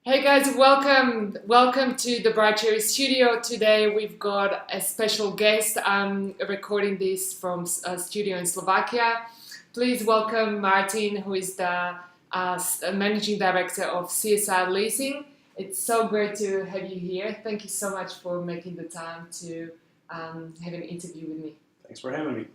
Hey guys, welcome to the Bright Cherry Studio. Today we've got a special guest. I'm recording this from a studio in Slovakia. Please welcome Martin, who is the managing director of CSI Leasing. It's so great to have you here. Thank you so much for making the time to have an interview with me. Thanks for having me.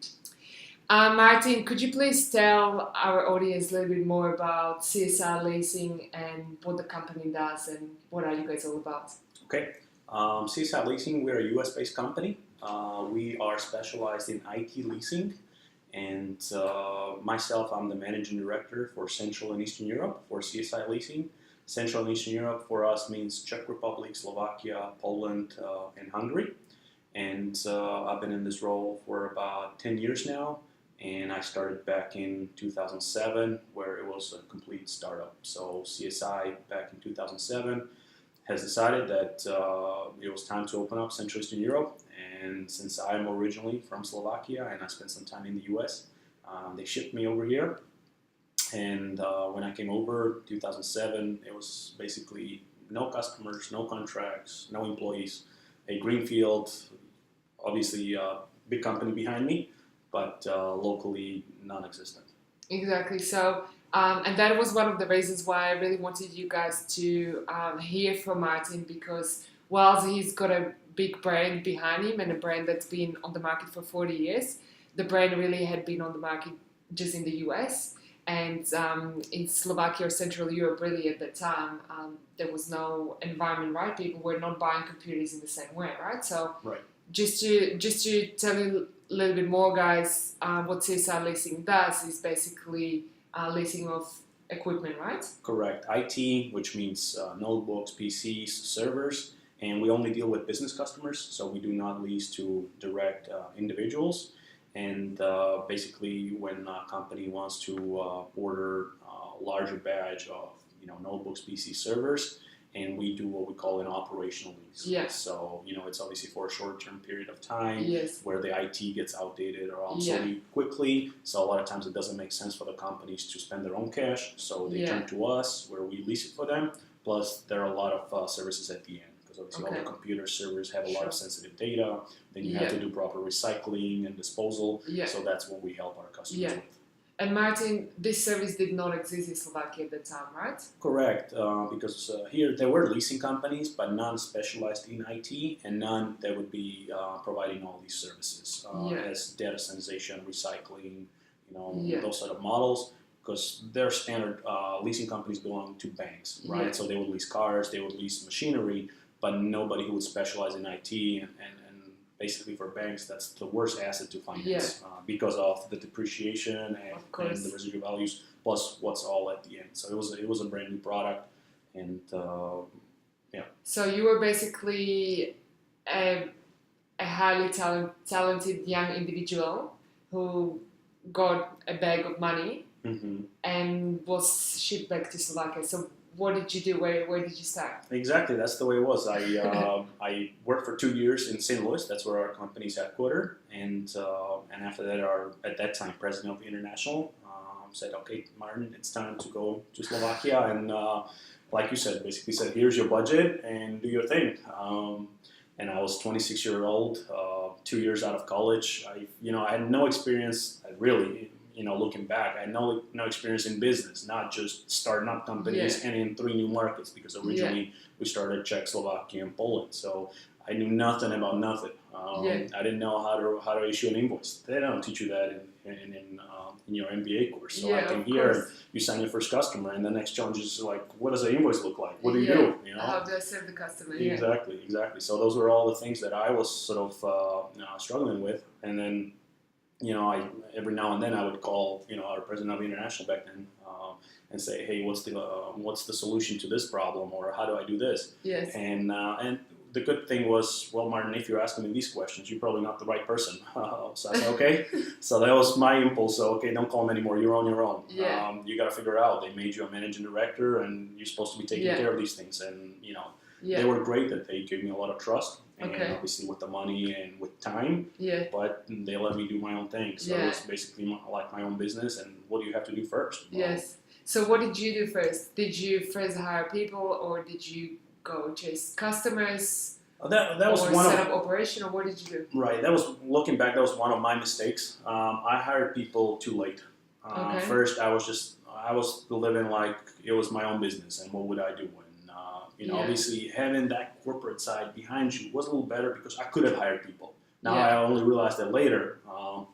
Martin, could you please tell our audience a little bit more about CSI Leasing and what the company does and what are you guys all about? Okay. CSI Leasing, we're a US-based company. We are specialized in IT leasing, and myself, I'm the managing director for Central and Eastern Europe for CSI Leasing. Central and Eastern Europe for us means Czech Republic, Slovakia, Poland, and Hungary. And I've been in this role for about 10 years now. And I started back in 2007, where it was a complete startup. So CSI back in 2007 has decided that it was time to open up Central Eastern Europe. And since I'm originally from Slovakia and I spent some time in the US, they shipped me over here. And when I came over 2007, it was basically no customers, no contracts, no employees, a greenfield, obviously a big company behind me, but locally non-existent. Exactly. So, and that was one of the reasons why I really wanted you guys to hear from Martin, because whilst he's got a big brand behind him and a brand that's been on the market for 40 years, the brand really had been on the market just in the US. And in Slovakia or Central Europe, really at that time, there was no environment, right? People were not buying computers in the same way, right? So, right. Just to tell you a little bit more, guys, what CSI Leasing does is basically leasing of equipment, right? Correct. IT, which means notebooks, PCs, servers, and we only deal with business customers, so we do not lease to direct individuals. And basically, when a company wants to order a larger batch of notebooks, PC, servers, and we do what we call an operational lease. Yes. So, it's obviously for a short-term period of time. Yes. Where the IT gets outdated or obsolete quickly. So a lot of times it doesn't make sense for the companies to spend their own cash. So they turn to us where we lease it for them. Plus, there are a lot of services at the end. Because obviously all the computer servers have a lot of sensitive data. Then you have to do proper recycling and disposal. So that's what we help our customers with. And Martin, this service did not exist in Slovakia at the time, right? Correct, because here there were leasing companies, but none specialized in IT, and none that would be providing all these services as data sanitization, recycling, those sort of models. Because their standard leasing companies belong to banks, right? So they would lease cars, they would lease machinery, but nobody who would specialize in IT and basically for banks, that's the worst asset to finance because of the depreciation and the residual values, plus what's all at the end. So it was a brand new product, and So you were basically a highly talented young individual who got a bag of money and was shipped back to Slovakia. So what did you do? Where did you start? Exactly, that's the way it was. I worked for 2 years in St. Louis. That's where our company's headquartered. And after that, at that time, president of International said, "Okay, Martin, it's time to go to Slovakia." And like you said, basically said, "Here's your budget and do your thing." And I was 26 years old, 2 years out of college. I had no experience really. Looking back, I had no experience in business, not just starting up companies and in 3 new markets, because originally we started Czech, Slovakia, and Poland. So I knew nothing about nothing. I didn't know how to issue an invoice. They don't teach you that in your MBA course. So I came here, and you sign your first customer, and the next challenge is like, what does an invoice look like? What do you do? How do I serve the customer? Exactly. So those were all the things that I was sort of struggling with, and then. Every now and then I would call, our president of International back then, and say, "Hey, what's the solution to this problem, or how do I do this?" Yes. And the good thing was, well, Martin, if you're asking me these questions, you're probably not the right person. So I said, okay. So that was my impulse. So okay, don't call them anymore. You're on your own. Yeah. You got to figure out. They made you a managing director, and you're supposed to be taking care of these things. And they were great that they gave me a lot of trust. And obviously with the money and with time, but they let me do my own thing. So it's basically like my own business. And what do you have to do first? Yes. So what did you do first? Did you first hire people, or did you go chase customers, That was or one set of up operation, or what did you do? right. That was looking back. That was one of my mistakes. I hired people too late. Okay. First, I was living like it was my own business, and what would I do? And Yeah. obviously having that corporate side behind you was a little better because I could have hired people. Now Yeah. I only realized that later,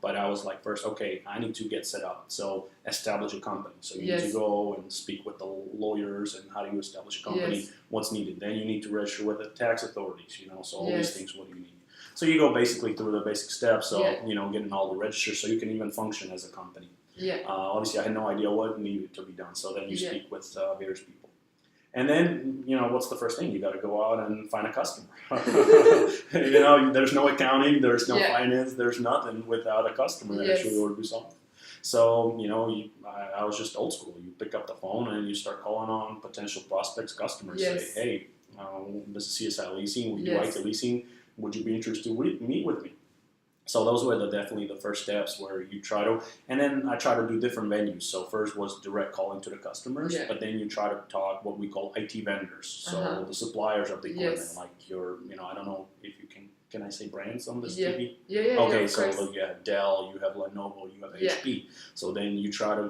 but I was like, first, okay, I need to get set up. So establish a company. So you need Yes. to go and speak with the lawyers and how do you establish a company, Yes. what's needed. Then you need to register with the tax authorities, so all Yes. these things, what do you need? So you go basically through the basic steps of, Yeah. getting all the registers so you can even function as a company. Yeah. Obviously, I had no idea what needed to be done. So then you Yeah. speak with various people. And then, what's the first thing? You got to go out and find a customer. There's no accounting, there's no Yeah. finance, there's nothing without a customer that Yes. actually order something. So, I was just old school. You pick up the phone and you start calling on potential prospects, customers. Yes. Say, hey, this is CSI Leasing. We do Yes. IT leasing. Would you be interested to meet with me? So those were definitely the first steps where you try to, and then I try to do different venues. So first was direct calling to the customers, Yeah. but then you try to talk what we call IT vendors. So Uh-huh. the suppliers of the equipment, Yes. like I don't know if you can I say brands on this Yeah. TV? Yeah. Okay, Of so course. look, you have Dell, you have Lenovo, you have Yeah. HP. So then you try to,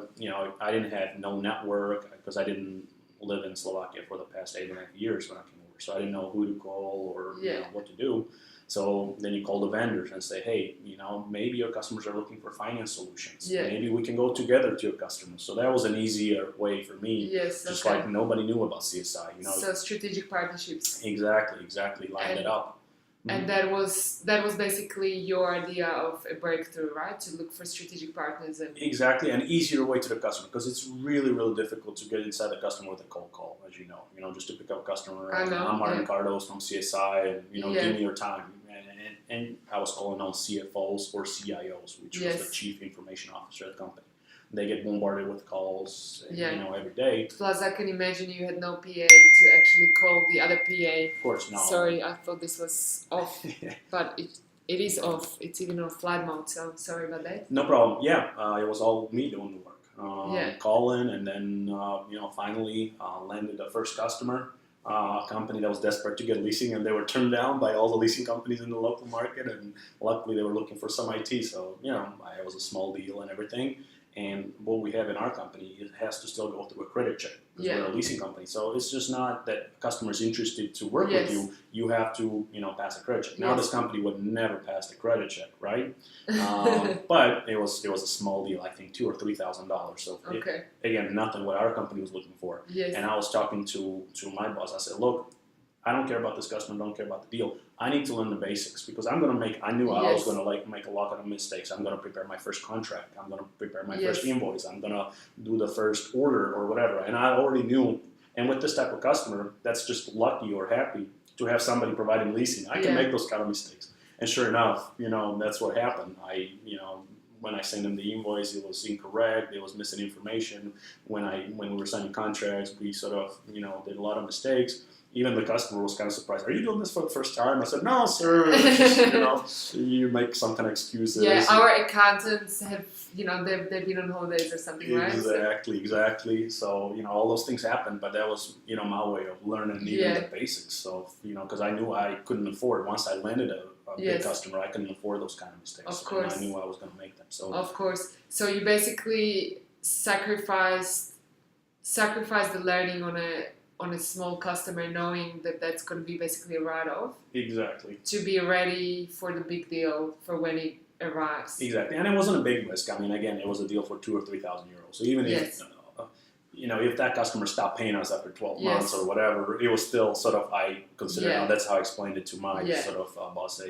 I didn't have no network because I didn't live in Slovakia for the past 8.5 years when I came over. So I didn't know who to call or Yeah. what to do. So then you call the vendors and say, hey, maybe your customers are looking for finance solutions. Yeah. Maybe we can go together to your customers. So that was an easier way for me. Yes. Just Okay. like nobody knew about CSI. So strategic partnerships. Exactly. Lined it up. And that was basically your idea of a breakthrough, right? To look for strategic partners and Exactly, an easier way to the customer because it's really, really difficult to get inside the customer with a cold call, as you know. Just to pick up a customer. I know, I'm Martin yeah. Kardos from CSI, and Yeah. give me your time. And I was calling on CFOs or CIOs, which was the Yes. Chief Information Officer at the company. They get bombarded with calls, Yeah. every day. plus I can imagine you had no PA to actually call the other PA. Of course, no. Sorry, I thought this was off, but it is off. It's even on flight mode, so sorry about that. No problem. Yeah, it was all me doing the work. Yeah. Calling, and then finally landed the first customer. A company that was desperate to get leasing, and they were turned down by all the leasing companies in the local market. And luckily, they were looking for some IT. So it was a small deal and everything. And what we have in our company, it has to still go through a credit check because Yeah. we're a leasing company. So it's just not that a customer is interested to work Yes. with you. You have to, pass a credit check. Now Yes. this company would never pass the credit check, right? But it was a small deal. I think $2,000 or $3,000. So Okay. again, nothing what our company was looking for. Yes. And I was talking to my boss. I said, look, I don't care about this customer. Don't care about the deal. I need to learn the basics because I knew I was Yes. going to make a lot of mistakes. I'm going to prepare my first contract. I'm going to prepare my Yes. first invoice. I'm going to do the first order or whatever. And I already knew. And with this type of customer, that's just lucky or happy to have somebody providing leasing. I can Yeah. make those kind of mistakes. And sure enough, that's what happened. When I sent him the invoice, it was incorrect. It was missing information. When we were signing contracts, we sort of, did a lot of mistakes. Even the customer was kind of surprised. Are you doing this for the first time? I said, no, sir. It's just, you make some kind of excuses. Yeah, our accountants have, they've been on holidays or something, right? Exactly. So, all those things happened, but that was, my way of learning even Yeah. the basics. So, because I knew I couldn't afford, once I landed a big Yes. customer, I couldn't afford those kind of mistakes. Of course. And I knew I was going to make them. So, Of course. So you basically sacrifice the learning on a small customer, knowing that that's going to be basically a write-off. Exactly. To be ready for the big deal for when it arrives. Exactly, and it wasn't a big risk. I mean, again, it was a deal for €2,000 or €3,000. So even Yes. if that customer stopped paying us after 12 Yes. months or whatever, it was still sort of, I consider, Yeah. that's how I explained it to my Yeah. sort of boss.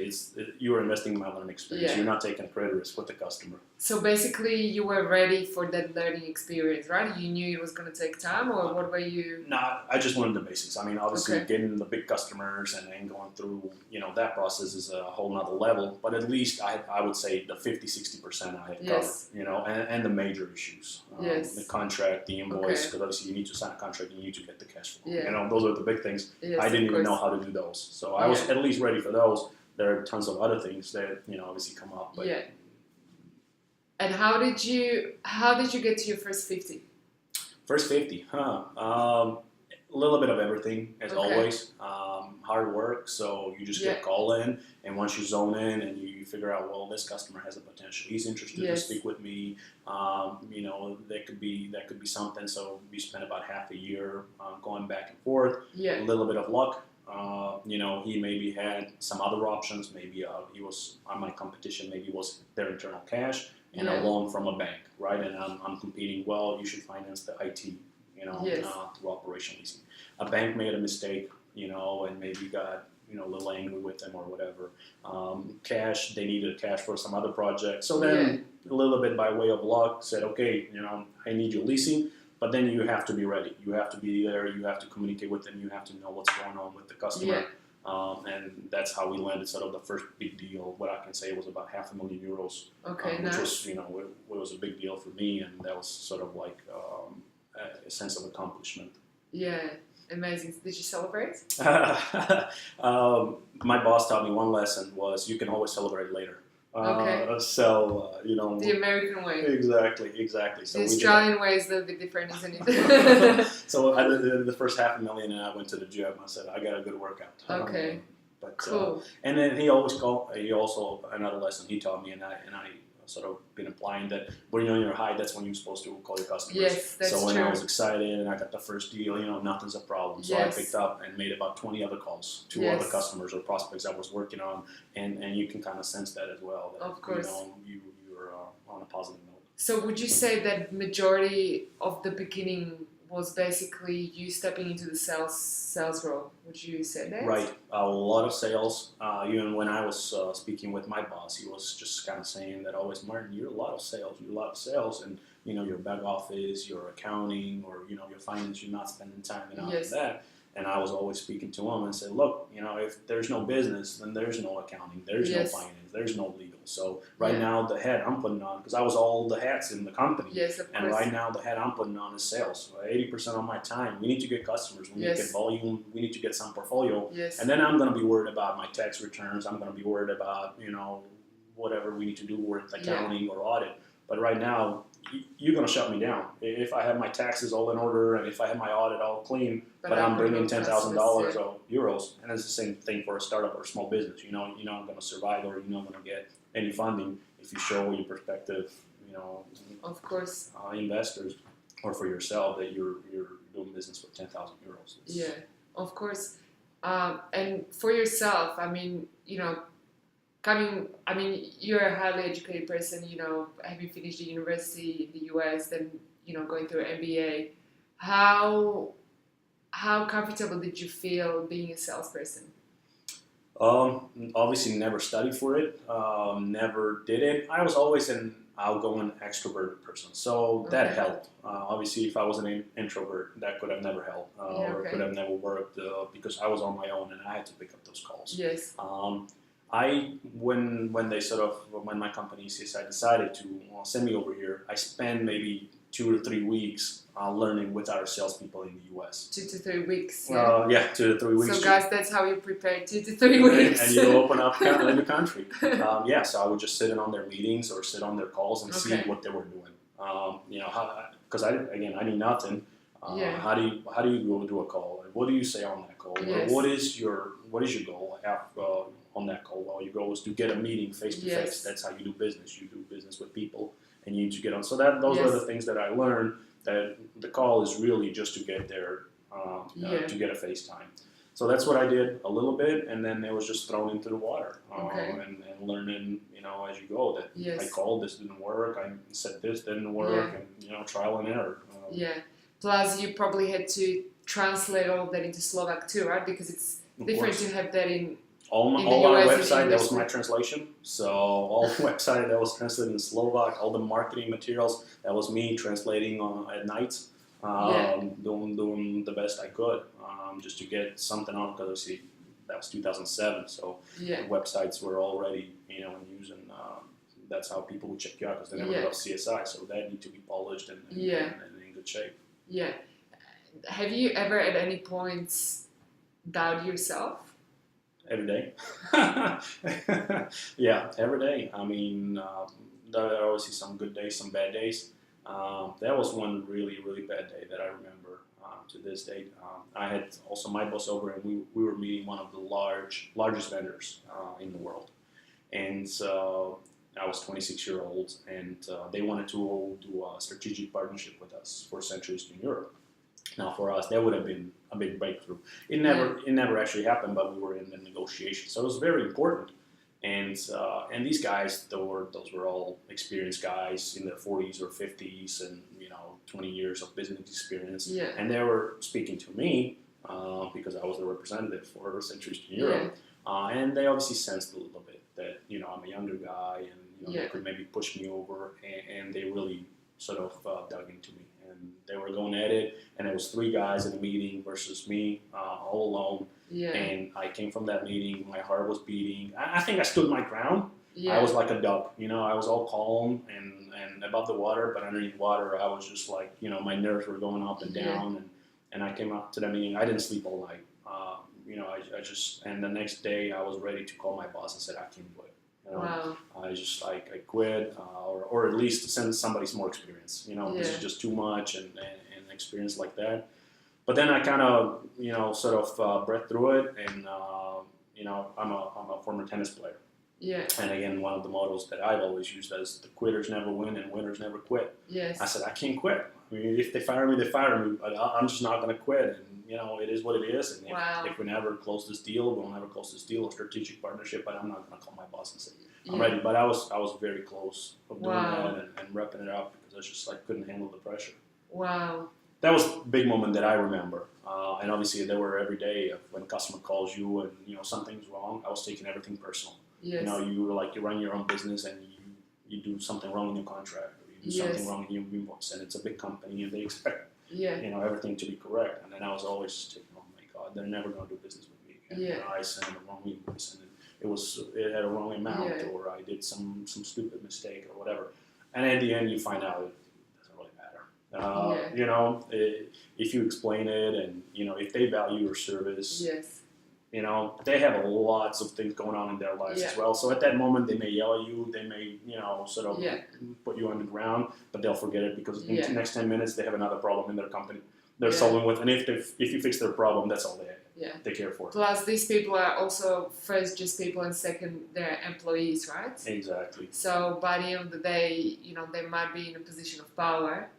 You are investing in my learning experience. Yeah. You're not taking a credit risk with the customer. So basically, you were ready for that learning experience, right? You knew it was going to take time, or what were you? No, I just learned the basics. I mean, obviously, Okay. getting the big customers and then going through, that process is a whole nother level. But at least I would say the 50-60% I had Yes. covered, and the major issues. Yes. The contract, the invoice, Okay. because obviously you need to sign a contract, you need to get the cash flow. Yeah. Those are the big things. Yes, I didn't of even know course. how to do those. So I was Yeah. at least ready for those. There are tons of other things that, obviously come up. But Yeah. And how did you get to your first 50? First 50, huh? A little bit of everything, as Okay. always. Hard work, so you just get call in, and once you zone in and you figure out, well, this customer has a potential. He's interested to speak with me. That could be something. So we spent about half a year going back and forth. Yeah. A little bit of luck. He maybe had some other options. Maybe he was on my competition. Maybe it was their internal cash and a loan from a bank, right? And I'm competing. Well, you should finance the IT, through operation leasing. A bank made a mistake, and maybe got a little angry with them or whatever. Cash, they needed cash for some other project. So then a little bit by way of luck said, okay, I need your leasing. But then you have to be ready. You have to be there. You have to communicate with them. You have to know what's going on with the customer. And that's how we landed sort of the first big deal. What I can say was about €500,000. Okay, which nice. was, was a big deal for me, and that was sort of like a sense of accomplishment. Yeah, amazing. Did you celebrate? My boss taught me one lesson was you can always celebrate later. The American way. Exactly. So the Australian way is a little bit different, isn't it? So I did the first $500,000, and I went to the gym. I said, I got a good workout. Okay. But cool. And then he also another lesson he taught me, and I sort of been applying that when you're on your high, that's when you're supposed to call your customers. Yes, that's true. So when I was excited and I got the first deal, nothing's a problem. So I picked up and made about 20 other calls to other customers or prospects I was working on, and you can kind of sense that as well. That, of course. You're on a positive note. So would you say that majority of the beginning was basically you stepping into the sales role? Would you say that? Right. A lot of sales. Even when I was speaking with my boss, he was just kind of saying that always, Martin, you're a lot of sales. And, your back office, your accounting, or, your finance, you're not spending time on that. And I was always speaking to him and said, look, if there's no business, then there's no accounting, there's no finance, there's no legal. So right now the hat I'm putting on, because I was all the hats in the company. Yes, of course. And right now the hat I'm putting on is sales. 80% of my time, we need to get customers, we need to get volume, we need to get some portfolio. Yes. And then I'm going to be worried about my tax returns. I'm going to be worried about, whatever we need to do with accounting or audit. But right now, you're going to shut me down. If I have my taxes all in order and if I have my audit all clean, but I'm bringing $10,000 or euros, and it's the same thing for a startup or a small business. You're not going to survive, or you're not going to get any funding if you show your prospective, of course, investors, or for yourself that you're doing business for €10,000. Yeah, of course. And for yourself, you're a highly educated person, having finished the university in the US, then, going through an MBA. How comfortable did you feel being a salesperson? Obviously never studied for it, never did it. I was always an outgoing, extroverted person, so that helped. Obviously, if I was an introvert, that could have never helped, or could have never worked, because I was on my own and I had to pick up those calls. Yes. When my company CSI decided to send me over here, I spent maybe 2 to 3 weeks learning with our salespeople in the US. 2 to 3 weeks. 2 to 3 weeks. So guys, that's how you prepare 2 to 3 weeks. And you open up kind of in the country. So I would just sit in on their meetings or sit on their calls and see what they were doing. Because I knew nothing. How do you go do a call? What do you say on that call? Yes. What is your goal on that call? Well, your goal is to get a meeting face to face. That's how you do business. You do business with people, and you need to get on. So those are the things that I learned. That the call is really just to get there, to get a FaceTime. So that's what I did a little bit, and then it was just thrown into the water, and learning, as you go. That I called, this didn't work. I said this didn't work, and trial and error. Plus, you probably had to translate all of that into Slovak too, right? Because it's different to have that in. All our website, that was my translation. So all the website, that was translated in Slovak. All the marketing materials, that was me translating at night, doing the best I could, just to get something on. Because that was 2007, so the websites were already in use, and that's how people would check you out because they never heard of CSI. So that need to be polished and in good shape. Yeah. Have you ever at any points doubted yourself? Every day. Every day. There are obviously some good days, some bad days. That was one really, really bad day that I remember to this date. I had also my boss over, and we were meeting one of the largest vendors in the world. And so I was 26-year-old, and they wanted to do a strategic partnership with us for Central Eastern Europe. Now, for us, that would have been a big breakthrough. It never actually happened, but we were in the negotiation, so it was very important. And these guys, those were all experienced guys in their 40s or 50s, and 20 years of business experience. Yeah. And they were speaking to me because I was the representative for Central Eastern Europe, and they obviously sensed a little bit that I'm a younger guy, and they could maybe push me over, and they really sort of dug into me. And they were going at it, and it was 3 guys in the meeting versus me, all alone. Yeah. And I came from that meeting, my heart was beating. I think I stood my ground. Yeah. I was like a duck, I was all calm and above the water, but underneath water, I was just like, my nerves were going up and down. And I came out to that meeting. I didn't sleep all night. I just, and the next day I was ready to call my boss and said, I can't do it. Wow. I quit, or at least to send somebody's more experience. This is just too much and experience like that. But then I kind of, sort of breathed through it, and I'm a former tennis player. Yeah. And again, one of the mottos that I've always used is the quitters never win and winners never quit. Yes. I said, I can't quit. I mean, if they fire me, they fire me, but I'm just not going to quit. And it is what it is. And if we never close this deal, we'll never close this deal, a strategic partnership. But I'm not going to call my boss and say, I'm ready. But I was very close of doing that and wrapping it up, because I just couldn't handle the pressure. Wow. That was a big moment that I remember. And obviously, there were every day when a customer calls you and something's wrong. I was taking everything personal. Yes. You run your own business, and you do something wrong in your contract, or you do something wrong in your invoice, and it's a big company, and they expect everything to be correct. And then I was always just thinking, oh my God, they're never going to do business with me. And I sent the wrong invoice, and it had a wrong amount, or I did some stupid mistake or whatever. And at the end, you find out it doesn't really matter. If you explain it, and if they value your service. Yes. They have lots of things going on in their lives as well. So at that moment, they may yell at you. They may, sort of put you on the ground, but they'll forget it, because in the next 10 minutes, they have another problem in their company they're solving with. And if you fix their problem, that's all they care for. Plus, these people are also first just people, and second, they're employees, right? Exactly. So by the end of the day, they might be in a position of power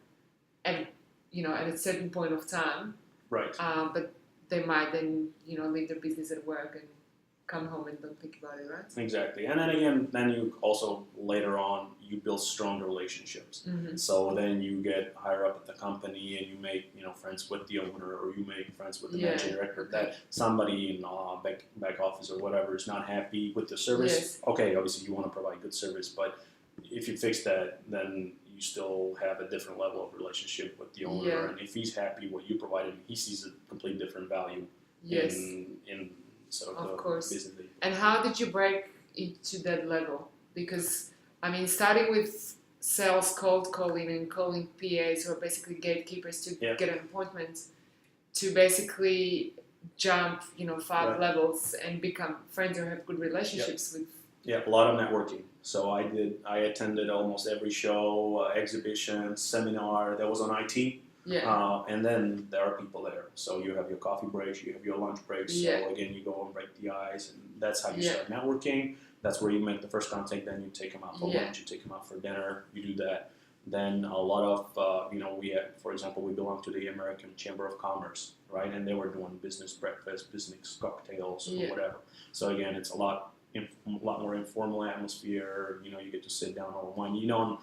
at a certain point of time. Right. But they might then, leave their business at work and come home and don't think about it, right? Exactly. And then again, you also, later on, you build stronger relationships. Mm-hmm. So then you get higher up at the company, and you make, friends with the owner, or you make friends with the managing director. That somebody in back office or whatever is not happy with the service. Yes. Okay, obviously you want to provide good service, but if you fix that, then you still have a different level of relationship with the owner. Yeah. And if he's happy what you provided him, he sees a completely different value in sort of the business. And how did you break it to that level? Because, starting with sales cold calling and calling PAs, who are basically gatekeepers to get an appointment, to basically jump, 5 levels and become friends or have good relationships with. Yeah, a lot of networking. So I attended almost every show, exhibition, seminar that was on IT. Yeah. And then there are people there. So you have your coffee breaks, you have your lunch breaks. So again, you go and break the ice, and that's how you start networking. That's where you make the first contact. Then you take them out for lunch, you take them out for dinner. You do that. Then a lot of, we have, for example, we belong to the American Chamber of Commerce, right? And they were doing business breakfast, business cocktails, or whatever. So again, it's a lot more informal atmosphere. You get to sit down over wine. You don't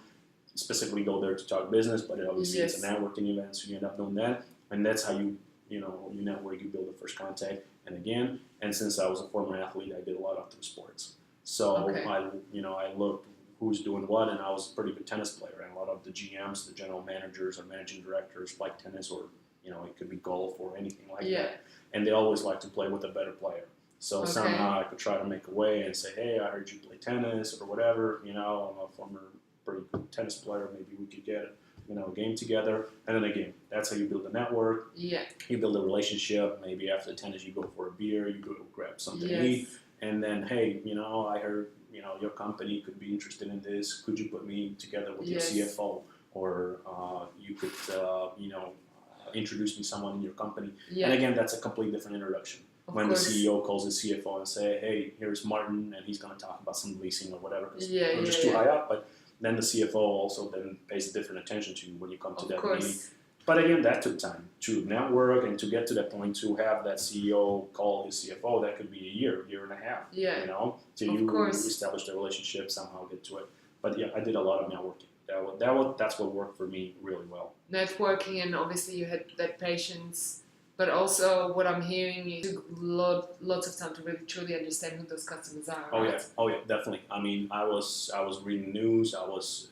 specifically go there to talk business, but obviously it's a networking event, so you end up doing that. And that's how you network, you build the first contact. And since I was a former athlete, I did a lot of through sports. So I looked who's doing what, and I was a pretty good tennis player. And a lot of the GMs, the general managers, or managing directors like tennis, or it could be golf or anything like that. And they always like to play with a better player. So somehow I could try to make a way and say, hey, I heard you play tennis or whatever. I'm a former pretty good tennis player. Maybe we could get a game together. And then again, that's how you build a network. Yeah. You build a relationship. Maybe after the tennis, you go for a beer. You go grab something to eat. And then, hey, I heard your company could be interested in this. Could you put me together with your CFO? or you could, introduce me to someone in your company. Yeah. And again, that's a completely different introduction. When course. the CEO calls the CFO and say, hey, here's Martin, and he's going to talk about some leasing or whatever, because we're just too high up. But then the CFO also then pays different attention to you when you come to that meeting. But again, that took time to network and to get to that point to have that CEO call his CFO. That could be a year and a half. Yeah. Till you establish the relationship, somehow get to it. But yeah, I did a lot of networking. That's what worked for me really well. Networking, and obviously you had that patience, but also what I'm hearing is it took lots of time to really truly understand who those customers are. Right? Oh yeah, definitely. I mean, I was reading news.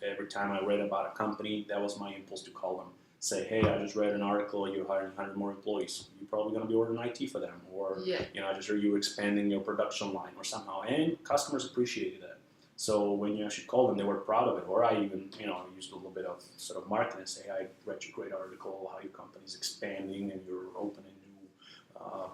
Every time I read about a company, that was my impulse to call them. Say, hey, I just read an article, you're hiring 100 more employees. You're probably going to be ordering IT for them. Or, I just heard you expanding your production line or somehow. And customers appreciated that. So when you actually call them, they were proud of it. Or I even, used a little bit of sort of marketing and say, I read your great article, how your company's expanding and you're opening new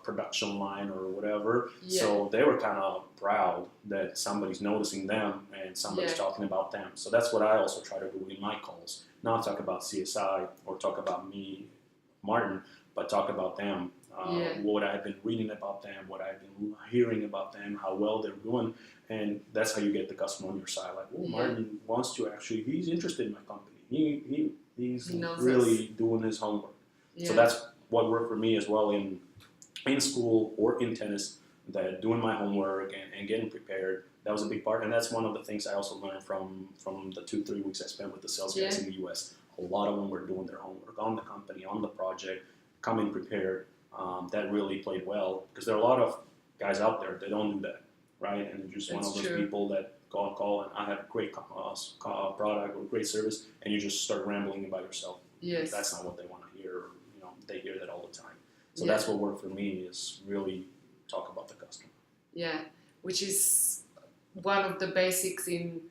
production line or whatever. Yeah. So they were kind of proud that somebody's noticing them and somebody's talking about them. So that's what I also try to do in my calls. Not talk about CSI or talk about me, Martin, but talk about them. What I've been reading about them, what I've been hearing about them, how well they're doing. And that's how you get the customer on your side. Like, Martin wants to he's interested in my company. He's really doing his homework. Yeah. So that's what worked for me as well in school or in tennis, that doing my homework and getting prepared. That was a big part, and that's one of the things I also learned from the 2-3 weeks I spent with the sales guys in the U.S. A lot of them were doing their homework on the company, on the project, coming prepared. That really played well, because there are a lot of guys out there that don't do that, right? And you're just one of those people that go and call, and I have a great product or great service, and you just start rambling about yourself. Yes. That's not what they want to hear. They hear that all the time. So that's what worked for me, is really talk about the customer. Yeah, which is one of the basics in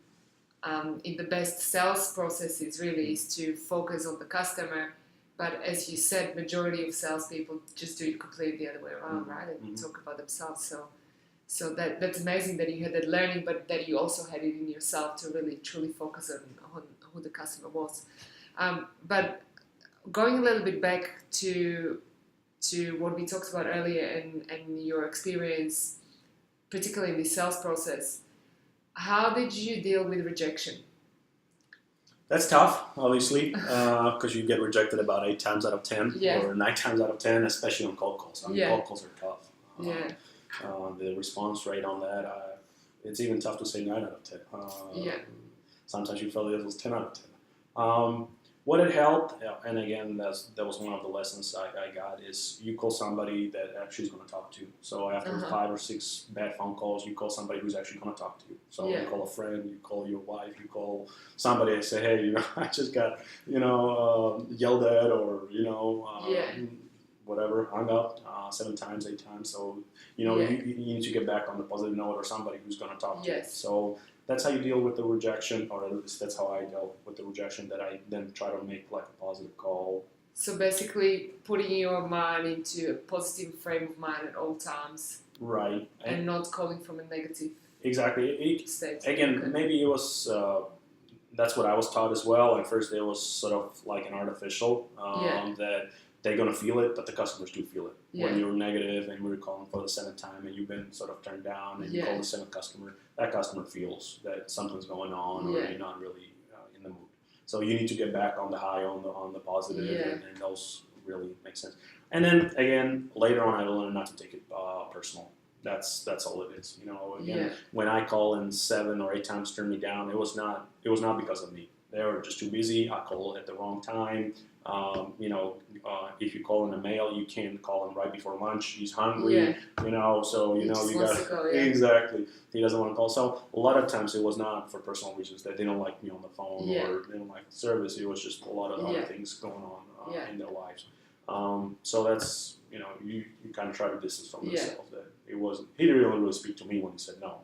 the best sales processes, really, is to focus on the customer. But as you said, majority of salespeople just do it completely the other way around, right? And talk about themselves. So that's amazing that you had that learning, but that you also had it in yourself to really truly focus on who the customer was. But going a little bit back to what we talked about earlier and your experience, particularly in the sales process, how did you deal with rejection? That's tough, obviously, because you get rejected about 8 times out of 10 or 9 times out of 10, especially on cold calls. I mean, cold calls are tough. The response rate on that, it's even tough to say 9 out of 10. Sometimes you felt it was 10 out of 10. What it helped, and again, that was one of the lessons I got, is you call somebody that actually is going to talk to you. So after 5 or 6 bad phone calls, you call somebody who's actually going to talk to you. So you call a friend, you call your wife, you call somebody and say, hey, I just got, yelled at, or, whatever, hung up 7 times, 8 times. So, you need to get back on the positive note, or somebody who's going to talk to you. So that's how you deal with the rejection, or at least that's how I dealt with the rejection, that I then try to make like a positive call. So basically putting your mind into a positive frame of mind at all times. Right. And not calling from a negative state. Again, maybe it was, that's what I was taught as well. At first it was sort of like an artificial, that they're going to feel it, but the customers do feel it. When you're negative and we're calling for the 7th time and you've been sort of turned down and you call the 7th customer, that customer feels that something's going on, or you're not really in the mood. So you need to get back on the high, on the positive, and those really make sense. And then again, later on, I learned not to take it personal. That's all it is. When I call and 7 or 8 times turn me down, it was not because of me. They were just too busy. I called at the wrong time. If you call in a male, you can't call him right before lunch. He's hungry, so you got exactly. He doesn't want to call. So a lot of times it was not for personal reasons, that they don't like me on the phone or they don't like the service. It was just a lot of other things going on in their lives. So that's you kind of try to distance from yourself. That it wasn't. He didn't really speak to me when he said no.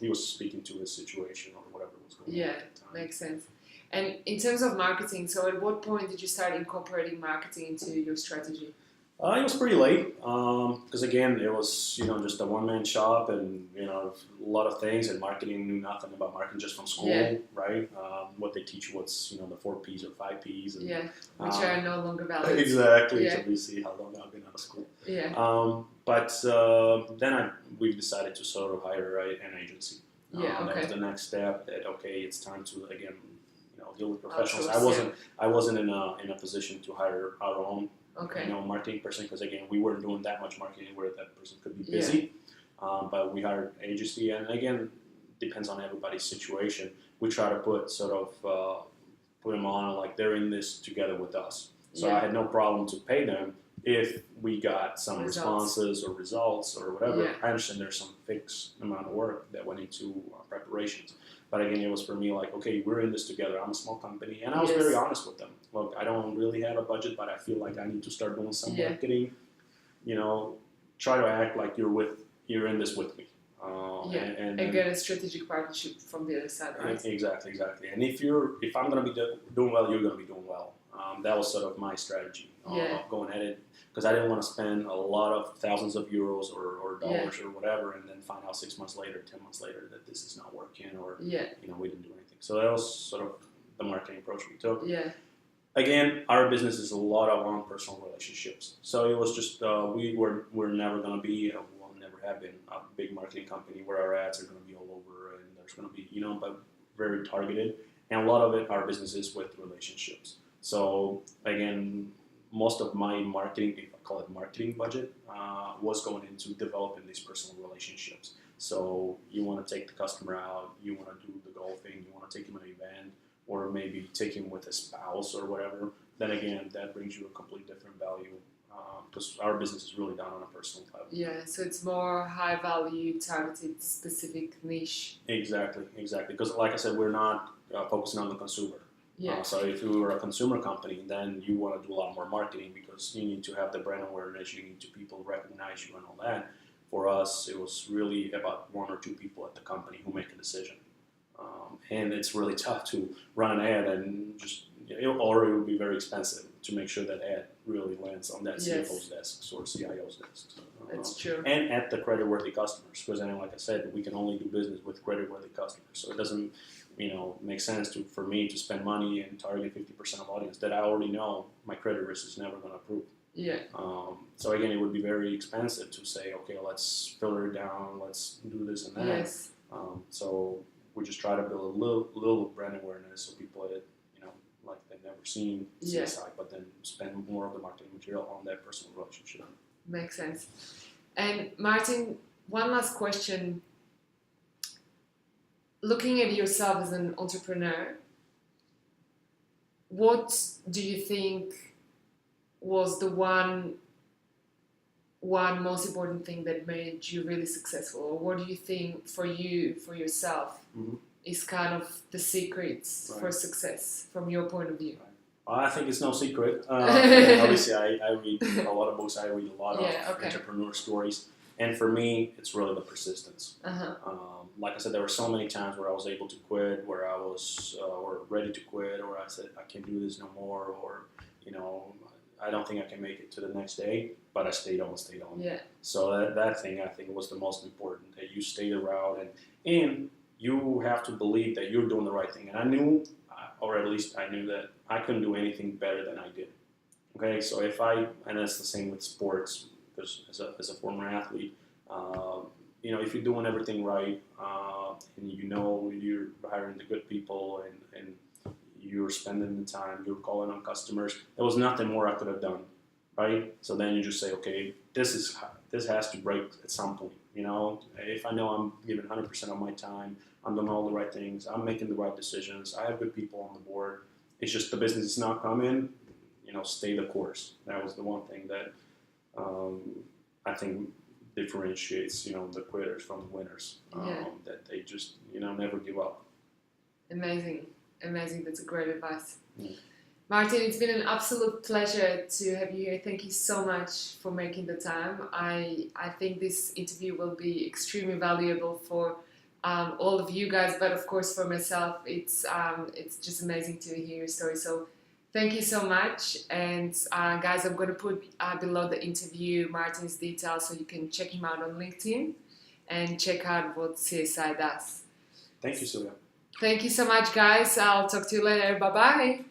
He was speaking to his situation or whatever was going on at the time. Makes sense. And in terms of marketing, so at what point did you start incorporating marketing into your strategy? It was pretty late because again, it was just a one-man shop, and a lot of things. And marketing, knew nothing about marketing just from school, Yeah. right? What they teach you, what's the 4 Ps or 5 Ps, and Yeah, which are no longer valid. exactly. Yeah. So we see how long I've been out of school. Yeah. But then we decided to sort of hire an agency. Yeah. That was Okay. the next step. That okay, it's time to again, deal with professionals. Outsource, I wasn't in a position to hire our own Okay. marketing person because again, we weren't doing that much marketing where that person could be Yeah. busy. But we hired agency, and again, depends on everybody's situation. We try to put them on like they're in this together with us. So Yeah. I had no problem to pay them if we got some Results. responses or results or whatever. Yeah. I understand there's some fixed amount of work that went into preparations. But again, it was for me like, okay, we're in this together. I'm a small company, and I was Yes. very honest with them. Look, I don't really have a budget, but I feel like I need to start doing some Yeah. marketing. Try to act like you're in this with me. Yeah. And And get a strategic partnership from the other side, right? Exactly. And if I'm gonna be doing well, you're gonna be doing well. That was sort of my strategy Yeah. of going at it because I didn't want to spend a lot of thousands of euros or dollars or whatever, and then find out 6 months later, 10 months later that this is not working or Yeah. we didn't do anything. So that was sort of the marketing approach we took. Yeah. Again, our business is a lot of personal relationships. So it was just we're never going to be, we'll never have been a big marketing company where our ads are going to be all over and there's going to be but very targeted. And a lot of it, our business is with relationships. So again, most of my marketing, if I call it marketing budget, was going into developing these personal relationships. So you want to take the customer out, you want to do the golfing, you want to take him to an event, or maybe take him with a spouse or whatever. Then again, that brings you a completely different value because our business is really done on a personal level. Yeah. So it's more high value, targeted, specific niche. Exactly. Because like I said, we're not focusing on the consumer. Yeah. So if you were a consumer company, then you want to do a lot more marketing because you need to have the brand awareness, you need to people recognize you and all that. For us, it was really about 1 or 2 people at the company who make a decision. And it's really tough to run an ad and or it would be very expensive to make sure that ad really lands on that Yes. CFO's desk or CIO's desk. That's true. And at the credit-worthy customers, because then, like I said, we can only do business with credit-worthy customers. So it doesn't, make sense for me to spend money and target 50% of audience that I already know my credit risk is never going to approve. Yeah. So again, it would be very expensive to say, okay, let's filter it down, let's do this and that. Yes. So we just try to build a little brand awareness so people that like they've never seen CSI, but then spend more of the marketing material on that personal relationship. Makes sense. And Martin, one last question. Looking at yourself as an entrepreneur, what do you think was the one most important thing that made you really successful? Or what do you think for yourself, is kind of the secrets for success from your point of view? I think it's no secret. Obviously, I read a lot of books. I read a lot of entrepreneur stories. And for me, it's really the persistence. Like I said, there were so many times where I was able to quit, where I was or ready to quit, or I said, I can't do this no more, or, I don't think I can make it to the next day, but I stayed on. Yeah. So that thing, I think, was the most important, that you stay around and you have to believe that you're doing the right thing. And I knew, or at least I knew that I couldn't do anything better than I did. Okay, so and that's the same with sports, because as a former athlete, if you're doing everything right, and you're hiring the good people and you're spending the time, you're calling on customers, there was nothing more I could have done, right? So then you just say, okay, this has to break at some point. If I know I'm giving 100% of my time, I'm doing all the right things, I'm making the right decisions, I have good people on the board, it's just the business is not coming, stay the course. That was the one thing that I think differentiates, the quitters from the winners, that they just, never give up. Amazing. That's a great advice. Yeah. Martin, it's been an absolute pleasure to have you here. Thank you so much for making the time. I think this interview will be extremely valuable for all of you guys, but of course for myself, it's just amazing to hear your story. So Thank you so much. And guys, I'm going to put below the interview Martin's details so you can check him out on LinkedIn and check out what CSI does. Thank you, Silvia. Thank you so much, guys. I'll talk to you later. Bye-bye.